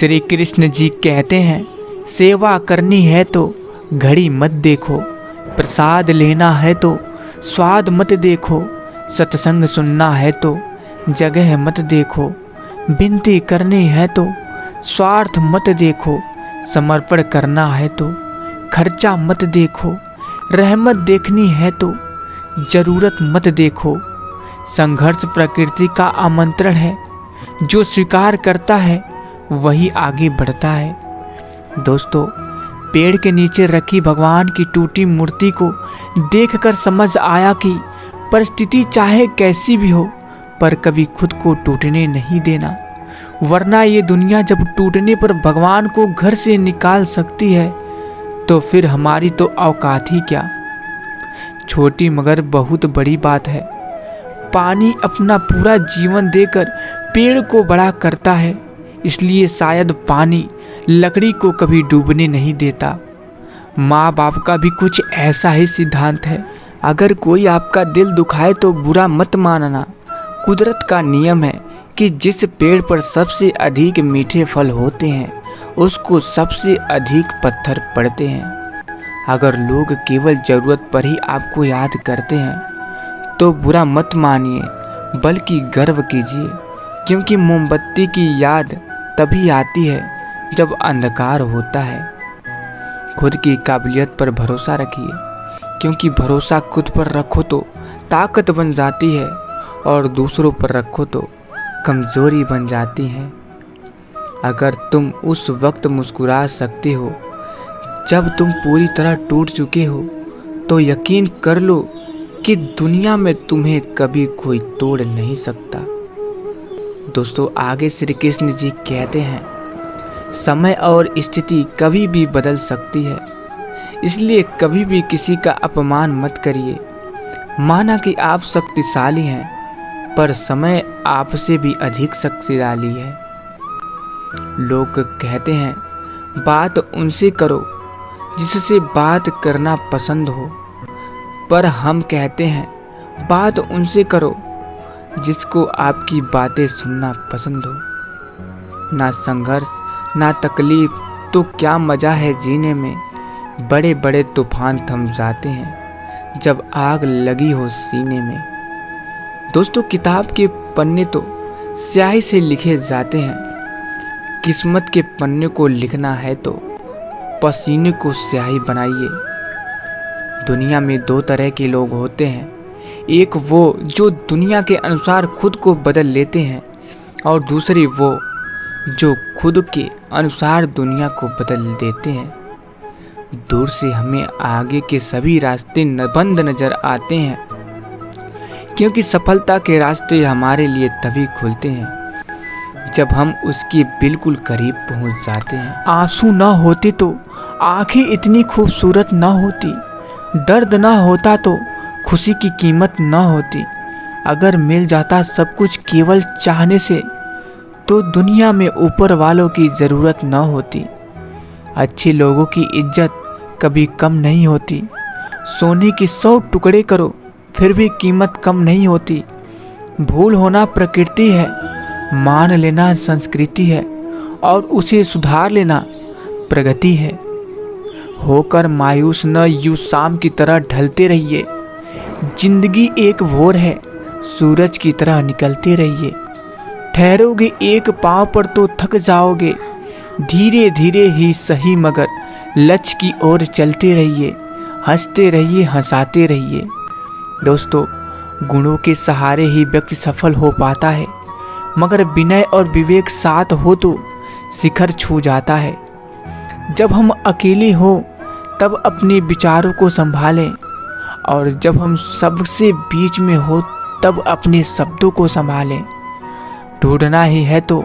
श्री कृष्ण जी कहते हैं, सेवा करनी है तो घड़ी मत देखो, प्रसाद लेना है तो स्वाद मत देखो, सत्संग सुनना है तो जगह मत देखो, विनती करनी है तो स्वार्थ मत देखो, समर्पण करना है तो खर्चा मत देखो, रहमत देखनी है तो जरूरत मत देखो। संघर्ष प्रकृति का आमंत्रण है, जो स्वीकार करता है वही आगे बढ़ता है। दोस्तों, पेड़ के नीचे रखी भगवान की टूटी मूर्ति को देखकर समझ आया कि परिस्थिति चाहे कैसी भी हो, पर कभी खुद को टूटने नहीं देना, वरना ये दुनिया जब टूटने पर भगवान को घर से निकाल सकती है तो फिर हमारी तो औकात ही क्या। छोटी मगर बहुत बड़ी बात है। पानी अपना पूरा जीवन देकर पेड़ को बड़ा करता है, इसलिए शायद पानी लकड़ी को कभी डूबने नहीं देता। माँ बाप का भी कुछ ऐसा ही सिद्धांत है। अगर कोई आपका दिल दुखाए तो बुरा मत मानना। कुदरत का नियम है कि जिस पेड़ पर सबसे अधिक मीठे फल होते हैं उसको सबसे अधिक पत्थर पड़ते हैं। अगर लोग केवल ज़रूरत पर ही आपको याद करते हैं तो बुरा मत मानिए, बल्कि गर्व कीजिए, क्योंकि मोमबत्ती की याद तभी आती है जब अंधकार होता है। खुद की काबिलियत पर भरोसा रखिए, क्योंकि भरोसा खुद पर रखो तो ताकत बन जाती है और दूसरों पर रखो तो कमज़ोरी बन जाती है। अगर तुम उस वक्त मुस्कुरा सकते हो जब तुम पूरी तरह टूट चुके हो, तो यकीन कर लो कि दुनिया में तुम्हें कभी कोई तोड़ नहीं सकता। दोस्तों, आगे श्री कृष्ण जी कहते हैं, समय और स्थिति कभी भी बदल सकती है, इसलिए कभी भी किसी का अपमान मत करिए। माना कि आप शक्तिशाली हैं, पर समय आपसे भी अधिक शक्तिशाली है। लोग कहते हैं, बात उनसे करो जिससे बात करना पसंद हो, पर हम कहते हैं, बात उनसे करो जिसको आपकी बातें सुनना पसंद हो। ना संघर्ष ना तकलीफ तो क्या मज़ा है जीने में। बड़े बड़े तूफान थम जाते हैं जब आग लगी हो सीने में। दोस्तों, किताब के पन्ने तो स्याही से लिखे जाते हैं, किस्मत के पन्ने को लिखना है तो पसीने को स्याही बनाइए। दुनिया में दो तरह के लोग होते हैं, एक वो जो दुनिया के अनुसार खुद को बदल लेते हैं, और दूसरे वो जो खुद के अनुसार दुनिया को बदल देते हैं। दूर से हमें आगे के सभी रास्ते बंद नजर आते हैं, क्योंकि सफलता के रास्ते हमारे लिए तभी खुलते हैं जब हम उसके बिल्कुल करीब पहुंच जाते हैं। आंसू न होते तो आंखें इतनी खूबसूरत न होती, दर्द न होता तो खुशी की कीमत न होती। अगर मिल जाता सब कुछ केवल चाहने से तो दुनिया में ऊपर वालों की ज़रूरत न होती। अच्छे लोगों की इज्जत कभी कम नहीं होती। सोने के 100 टुकड़े करो फिर भी कीमत कम नहीं होती। भूल होना प्रकृति है, मान लेना संस्कृति है, और उसे सुधार लेना प्रगति है। होकर मायूस न यूं शाम की तरह ढलते रहिए। जिंदगी एक भोर है, सूरज की तरह निकलते रहिए। ठहरोगे एक पाँव पर तो थक जाओगे, धीरे धीरे ही सही मगर लक्ष्य की ओर चलते रहिए। हंसते रहिए, हंसाते रहिए। दोस्तों, गुणों के सहारे ही व्यक्ति सफल हो पाता है, मगर विनय और विवेक साथ हो तो शिखर छू जाता है। जब हम अकेले हो तब अपने विचारों को संभालें, और जब हम सबसे बीच में हो तब अपने शब्दों को संभालें। ढूंढना ही है तो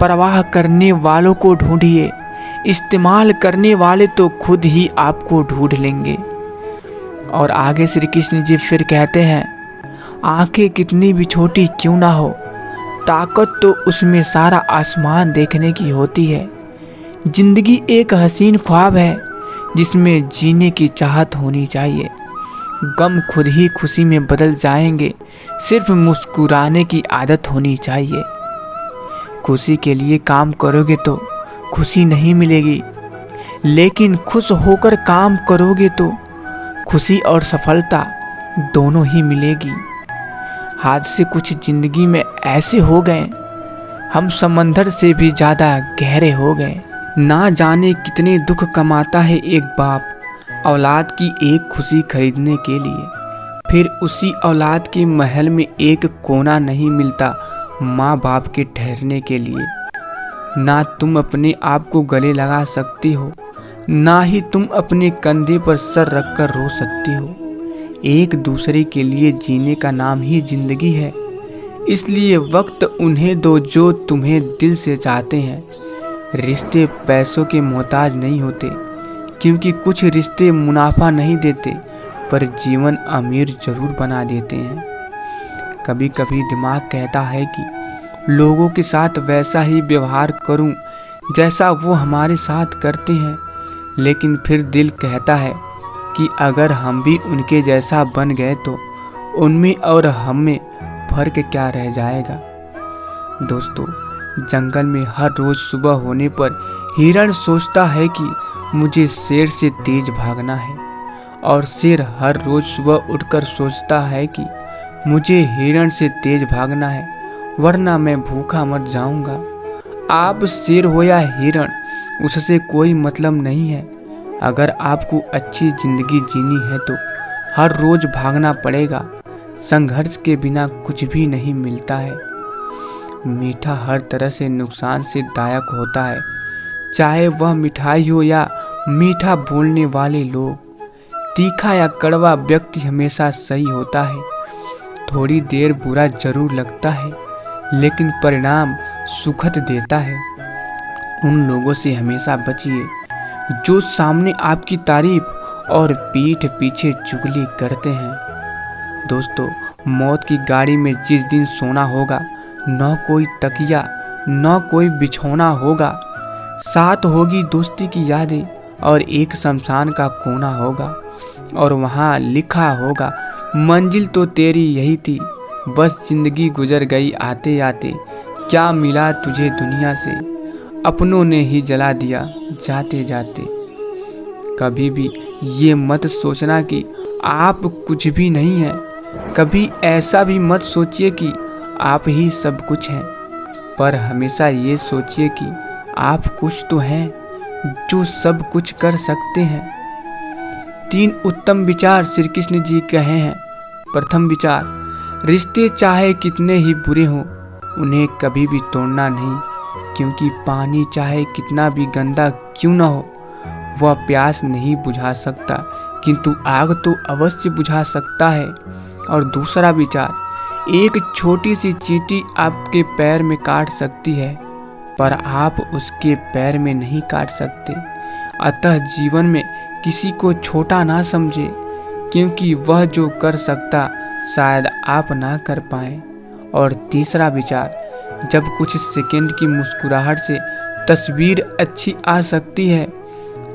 परवाह करने वालों को ढूंढिए, इस्तेमाल करने वाले तो खुद ही आपको ढूंढ लेंगे। और आगे श्री कृष्ण जी फिर कहते हैं, आंखें कितनी भी छोटी क्यों ना हो, ताकत तो उसमें सारा आसमान देखने की होती है। जिंदगी एक हसीन ख्वाब है जिसमें जीने की चाहत होनी चाहिए। गम खुद ही खुशी में बदल जाएंगे, सिर्फ मुस्कुराने की आदत होनी चाहिए। खुशी के लिए काम करोगे तो खुशी नहीं मिलेगी, लेकिन खुश होकर काम करोगे तो खुशी और सफलता दोनों ही मिलेगी। हाथ से कुछ जिंदगी में ऐसे हो गए, हम समंदर से भी ज़्यादा गहरे हो गए। ना जाने कितने दुख कमाता है एक बाप औलाद की एक खुशी खरीदने के लिए, फिर उसी औलाद के महल में एक कोना नहीं मिलता माँ बाप के ठहरने के लिए। ना तुम अपने आप को गले लगा सकती हो, ना ही तुम अपने कंधे पर सर रखकर रो सकती हो। एक दूसरे के लिए जीने का नाम ही जिंदगी है, इसलिए वक्त उन्हें दो जो तुम्हें दिल से चाहते हैं। रिश्ते पैसों के मोहताज नहीं होते, क्योंकि कुछ रिश्ते मुनाफा नहीं देते पर जीवन अमीर जरूर बना देते हैं। कभी कभी दिमाग कहता है कि लोगों के साथ वैसा ही व्यवहार करूं जैसा वो हमारे साथ करते हैं, लेकिन फिर दिल कहता है कि अगर हम भी उनके जैसा बन गए तो उनमें और हम में फर्क क्या रह जाएगा। दोस्तों, जंगल में हर रोज सुबह होने पर हिरण सोचता है कि मुझे शेर से तेज भागना है, और शेर हर रोज सुबह उठकर सोचता है कि मुझे हिरण से तेज भागना है, वरना मैं भूखा मर जाऊंगा। आप शेर हो या हिरण, उससे कोई मतलब नहीं है। अगर आपको अच्छी जिंदगी जीनी है तो हर रोज भागना पड़ेगा। संघर्ष के बिना कुछ भी नहीं मिलता है। मीठा हर तरह से नुकसान से दायक होता है, चाहे वह मिठाई हो या मीठा बोलने वाले लोग। तीखा या कड़वा व्यक्ति हमेशा सही होता है। थोड़ी देर बुरा जरूर लगता है, लेकिन परिणाम सुखद देता है। उन लोगों से हमेशा बचिए जो सामने आपकी तारीफ और पीठ पीछे चुगली करते हैं। दोस्तों, मौत की गाड़ी में जिस दिन सोना होगा, न कोई तकिया न कोई बिछौना होगा। साथ होगी दोस्ती की यादें और एक शमशान का कोना होगा, और वहाँ लिखा होगा मंजिल तो तेरी यही थी, बस जिंदगी गुजर गई आते आते। क्या मिला तुझे दुनिया से, अपनों ने ही जला दिया जाते जाते। कभी भी ये मत सोचना कि आप कुछ भी नहीं हैं। कभी ऐसा भी मत सोचिए कि आप ही सब कुछ हैं, पर हमेशा ये सोचिए कि आप कुछ तो हैं जो सब कुछ कर सकते हैं। 3 उत्तम विचार श्री कृष्ण जी कहे हैं। प्रथम विचार, रिश्ते चाहे कितने ही बुरे हों, उन्हें कभी भी तोड़ना नहीं, क्योंकि पानी चाहे कितना भी गंदा क्यों न हो, वह प्यास नहीं बुझा सकता, किंतु आग तो अवश्य बुझा सकता है। और दूसरा विचार, एक छोटी सी चींटी आपके पैर में काट सकती है, पर आप उसके पैर में नहीं काट सकते। अतः जीवन में किसी को छोटा ना समझे, क्योंकि वह जो कर सकता शायद आप ना कर पाएं। और तीसरा विचार, जब कुछ सेकंड की मुस्कुराहट से तस्वीर अच्छी आ सकती है,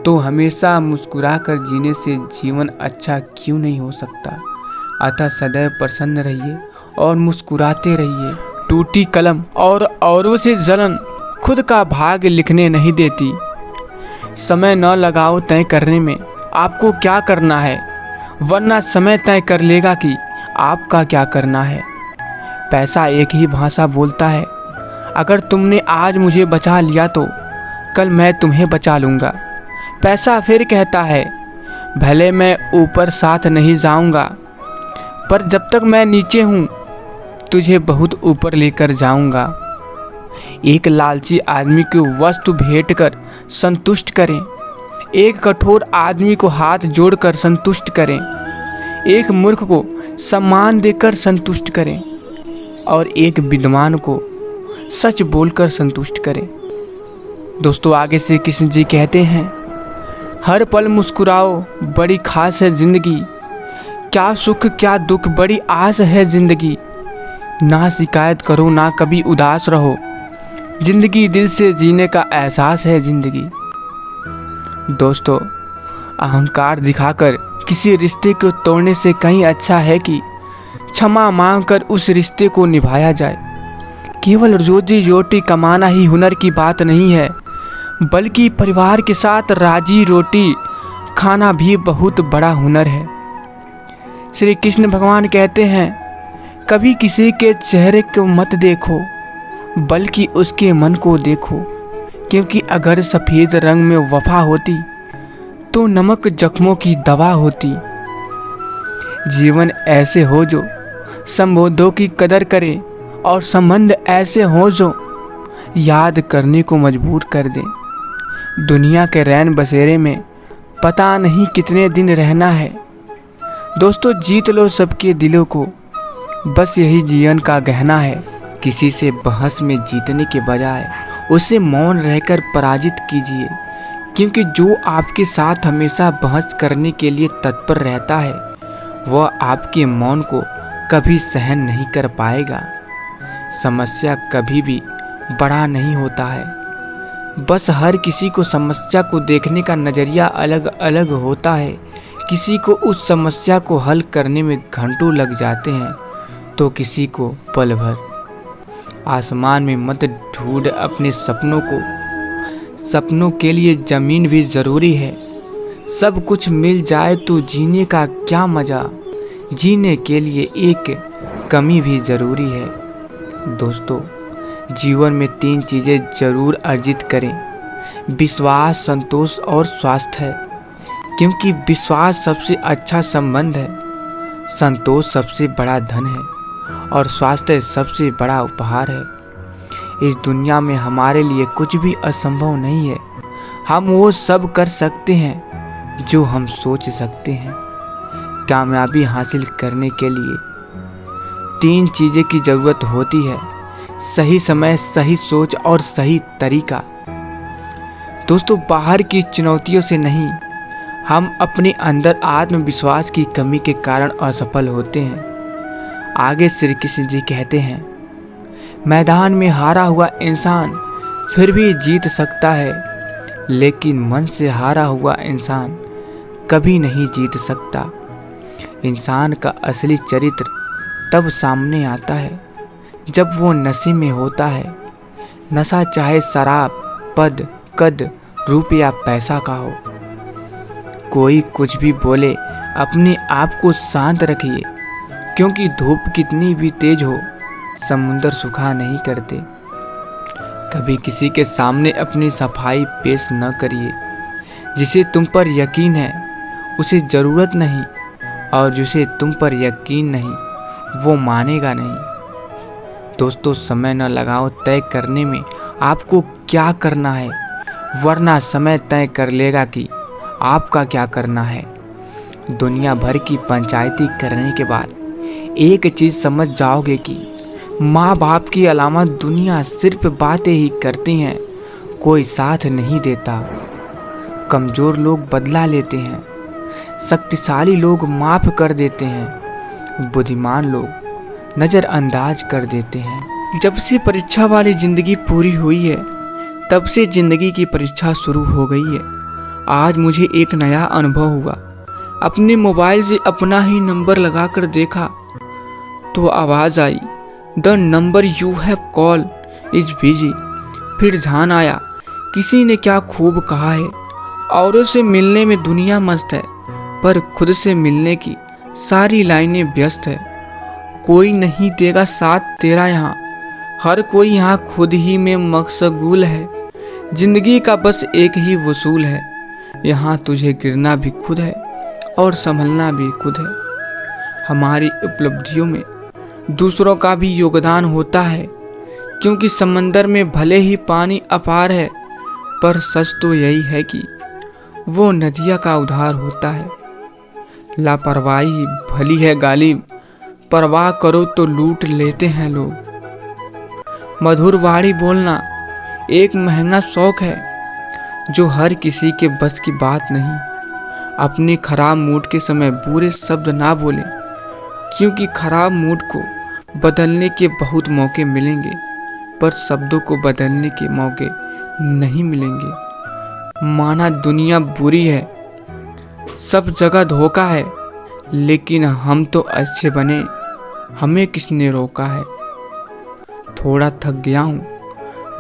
तो हमेशा मुस्कुराकर जीने से जीवन अच्छा क्यों नहीं हो सकता। अतः सदैव प्रसन्न रहिए और मुस्कुराते रहिए। टूटी कलम और औरों से जलन खुद का भाग्य लिखने नहीं देती। समय न लगाओ तय करने में आपको क्या करना है, वरना समय तय कर लेगा कि आपका क्या करना है। पैसा एक ही भाषा बोलता है। अगर तुमने आज मुझे बचा लिया तो कल मैं तुम्हें बचा लूँगा। पैसा फिर कहता है, भले मैं ऊपर साथ नहीं जाऊँगा, पर जब तक मैं नीचे हूँ तुझे बहुत ऊपर लेकर जाऊँगा। एक लालची आदमी को वस्तु भेंट कर संतुष्ट करें, एक कठोर आदमी को हाथ जोड़कर संतुष्ट करें, एक मूर्ख को सम्मान देकर संतुष्ट करें, और एक विद्वान को सच बोलकर संतुष्ट करें। दोस्तों, आगे श्री कृष्ण जी कहते हैं, हर पल मुस्कुराओ, बड़ी खास है जिंदगी। क्या सुख क्या दुख, बड़ी आस है जिंदगी। ना शिकायत करो, ना कभी उदास रहो। जिंदगी दिल से जीने का एहसास है जिंदगी। दोस्तों, अहंकार दिखाकर किसी रिश्ते को तोड़ने से कहीं अच्छा है कि क्षमा मांगकर उस रिश्ते को निभाया जाए। केवल रोजी रोटी कमाना ही हुनर की बात नहीं है, बल्कि परिवार के साथ राजी रोटी खाना भी बहुत बड़ा हुनर है। श्री कृष्ण भगवान कहते हैं, कभी किसी के चेहरे को मत देखो बल्कि उसके मन को देखो, क्योंकि अगर सफ़ेद रंग में वफा होती तो नमक जख्मों की दवा होती। जीवन ऐसे हो जो संबंधों की कदर करे और संबंध ऐसे हो जो याद करने को मजबूर कर दे। दुनिया के रैन बसेरे में पता नहीं कितने दिन रहना है। दोस्तों, जीत लो सबके दिलों को, बस यही जीवन का गहना है। किसी से बहस में जीतने के बजाय उसे मौन रहकर पराजित कीजिए, क्योंकि जो आपके साथ हमेशा बहस करने के लिए तत्पर रहता है वह आपके मौन को कभी सहन नहीं कर पाएगा। समस्या कभी भी बड़ा नहीं होता है, बस हर किसी को समस्या को देखने का नज़रिया अलग अलग होता है। किसी को उस समस्या को हल करने में घंटों लग जाते हैं तो किसी को पल भर। आसमान में मत ढूंढ अपने सपनों को, सपनों के लिए ज़मीन भी ज़रूरी है। सब कुछ मिल जाए तो जीने का क्या मज़ा, जीने के लिए एक कमी भी ज़रूरी है। दोस्तों, जीवन में 3 चीज़ें ज़रूर अर्जित करें, विश्वास, संतोष और स्वास्थ्य है, क्योंकि विश्वास सबसे अच्छा संबंध है, संतोष सबसे बड़ा धन है और स्वास्थ्य सबसे बड़ा उपहार है। इस दुनिया में हमारे लिए कुछ भी असंभव नहीं है। हम वो सब कर सकते हैं जो हम सोच सकते हैं। कामयाबी हासिल करने के लिए 3 चीज़ें की ज़रूरत होती है, सही समय, सही सोच और सही तरीका। दोस्तों, बाहर की चुनौतियों से नहीं, हम अपने अंदर आत्मविश्वास की कमी के कारण असफल होते हैं। आगे श्री कृष्ण जी कहते हैं, मैदान में हारा हुआ इंसान फिर भी जीत सकता है, लेकिन मन से हारा हुआ इंसान कभी नहीं जीत सकता। इंसान का असली चरित्र तब सामने आता है जब वो नशे में होता है। नशा चाहे शराब, पद, कद, रूप या पैसा का हो। कोई कुछ भी बोले, अपने आप को शांत रखिए, क्योंकि धूप कितनी भी तेज हो समुंदर सुखा नहीं करते। कभी किसी के सामने अपनी सफाई पेश न करिए। जिसे तुम पर यकीन है उसे ज़रूरत नहीं, और जिसे तुम पर यकीन नहीं वो मानेगा नहीं। दोस्तों, समय न लगाओ तय करने में आपको क्या करना है, वरना समय तय कर लेगा कि आपका क्या करना है। दुनिया भर की पंचायती करने के बाद एक चीज़ समझ जाओगे कि माँ बाप के अलावा दुनिया सिर्फ बातें ही करती हैं, कोई साथ नहीं देता। कमज़ोर लोग बदला लेते हैं, शक्तिशाली लोग माफ़ कर देते हैं, बुद्धिमान लोग नज़रअंदाज कर देते हैं। जब से परीक्षा वाली ज़िंदगी पूरी हुई है तब से ज़िंदगी की परीक्षा शुरू हो गई है। आज मुझे एक नया अनुभव हुआ। अपने मोबाइल से अपना ही नंबर लगाकर देखा तो आवाज़ आई, the number you have call is busy. फिर ध्यान आया, किसी ने क्या खूब कहा है, औरों से मिलने में दुनिया मस्त है पर खुद से मिलने की सारी लाइनें व्यस्त है। कोई नहीं देगा साथ तेरा यहाँ, हर कोई यहाँ खुद ही में मशगूल है। जिंदगी का बस एक ही वसूल है, यहाँ तुझे गिरना भी खुद है और संभलना भी खुद है। हमारी उपलब्धियों में दूसरों का भी योगदान होता है, क्योंकि समंदर में भले ही पानी अपार है पर सच तो यही है कि वो नदिया का उधार होता है। लापरवाही भली है गालिब, परवाह करो तो लूट लेते हैं लोग। मधुर वाणी बोलना एक महंगा शौक है जो हर किसी के बस की बात नहीं। अपने खराब मूड के समय बुरे शब्द ना बोलें, क्योंकि खराब मूड को बदलने के बहुत मौके मिलेंगे पर शब्दों को बदलने के मौके नहीं मिलेंगे। माना दुनिया बुरी है, सब जगह धोखा है, लेकिन हम तो अच्छे बने, हमें किसने रोका है। थोड़ा थक गया हूँ,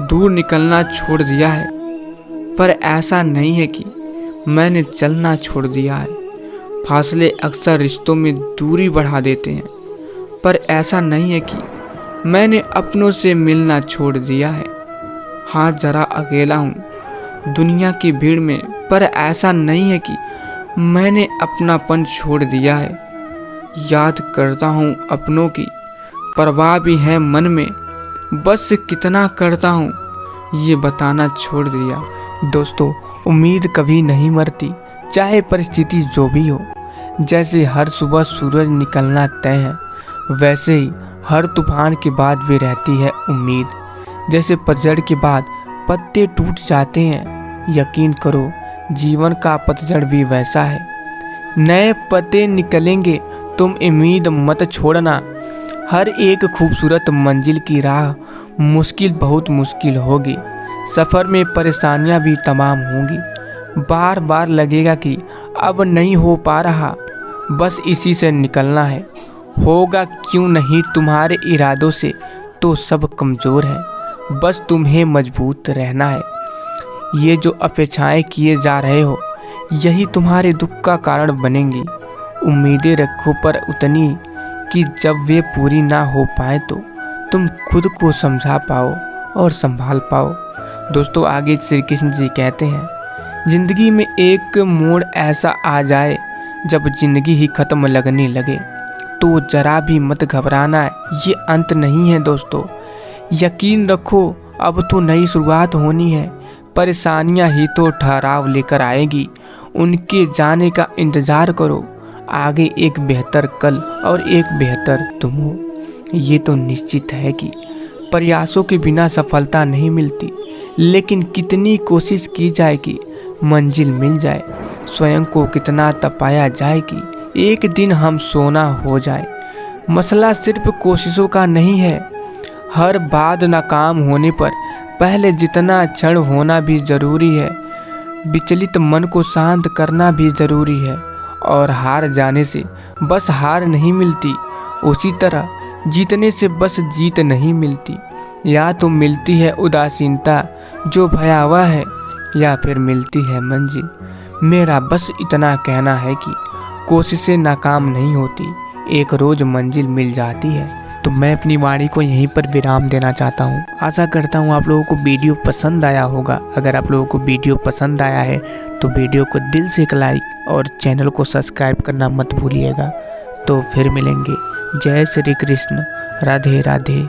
दूर निकलना छोड़ दिया है, पर ऐसा नहीं है कि मैंने चलना छोड़ दिया है। फासले अक्सर रिश्तों में दूरी बढ़ा देते हैं, पर ऐसा नहीं है कि मैंने अपनों से मिलना छोड़ दिया है। हाँ, ज़रा अकेला हूँ दुनिया की भीड़ में, पर ऐसा नहीं है कि मैंने अपनापन छोड़ दिया है। याद करता हूँ अपनों की, परवाह भी है मन में, बस कितना करता हूँ ये बताना छोड़ दिया। दोस्तों, उम्मीद कभी नहीं मरती, चाहे परिस्थिति जो भी हो। जैसे हर सुबह सूरज निकलना तय है, वैसे ही हर तूफान के बाद भी रहती है उम्मीद। जैसे पतझड़ के बाद पत्ते टूट जाते हैं, यकीन करो जीवन का पतझड़ भी वैसा है। नए पत्ते निकलेंगे, तुम उम्मीद मत छोड़ना। हर एक खूबसूरत मंजिल की राह मुश्किल, बहुत मुश्किल होगी। सफ़र में परेशानियां भी तमाम होंगी। बार बार लगेगा कि अब नहीं हो पा रहा, बस इसी से निकलना है। होगा क्यों नहीं तुम्हारे इरादों से तो सब कमज़ोर है, बस तुम्हें मजबूत रहना है। ये जो अपेक्षाएं किए जा रहे हो, यही तुम्हारे दुख का कारण बनेंगी। उम्मीदें रखो, पर उतनी कि जब वे पूरी ना हो पाए तो तुम खुद को समझा पाओ और संभाल पाओ। दोस्तों, आगे श्री कृष्ण जी कहते हैं, जिंदगी में एक मोड़ ऐसा आ जाए जब जिंदगी ही खत्म लगने लगे, तो जरा भी मत घबराना, ये अंत नहीं है। दोस्तों, यकीन रखो, अब तो नई शुरुआत होनी है। परेशानियां ही तो ठहराव लेकर आएगी, उनके जाने का इंतज़ार करो। आगे एक बेहतर कल और एक बेहतर तुम हो, ये तो निश्चित है कि प्रयासों के बिना सफलता नहीं मिलती, लेकिन कितनी कोशिश की जाए कि मंजिल मिल जाए। स्वयं को कितना तपाया जाए कि एक दिन हम सोना हो जाए। मसला सिर्फ कोशिशों का नहीं है, हर बात नाकाम होने पर पहले जितना क्षण होना भी ज़रूरी है। विचलित मन को शांत करना भी ज़रूरी है, और हार जाने से बस हार नहीं मिलती, उसी तरह जीतने से बस जीत नहीं मिलती। या तो मिलती है उदासीनता जो भयावह है, या फिर मिलती है मंजिल। मेरा बस इतना कहना है कि कोशिशें नाकाम नहीं होती, एक रोज़ मंजिल मिल जाती है। तो मैं अपनी वाणी को यहीं पर विराम देना चाहता हूँ। आशा करता हूँ आप लोगों को वीडियो पसंद आया होगा। अगर आप लोगों को वीडियो पसंद आया है तो वीडियो को दिल से एक लाइक और चैनल को सब्सक्राइब करना मत भूलिएगा। तो फिर मिलेंगे। जय श्री कृष्ण, राधे राधे।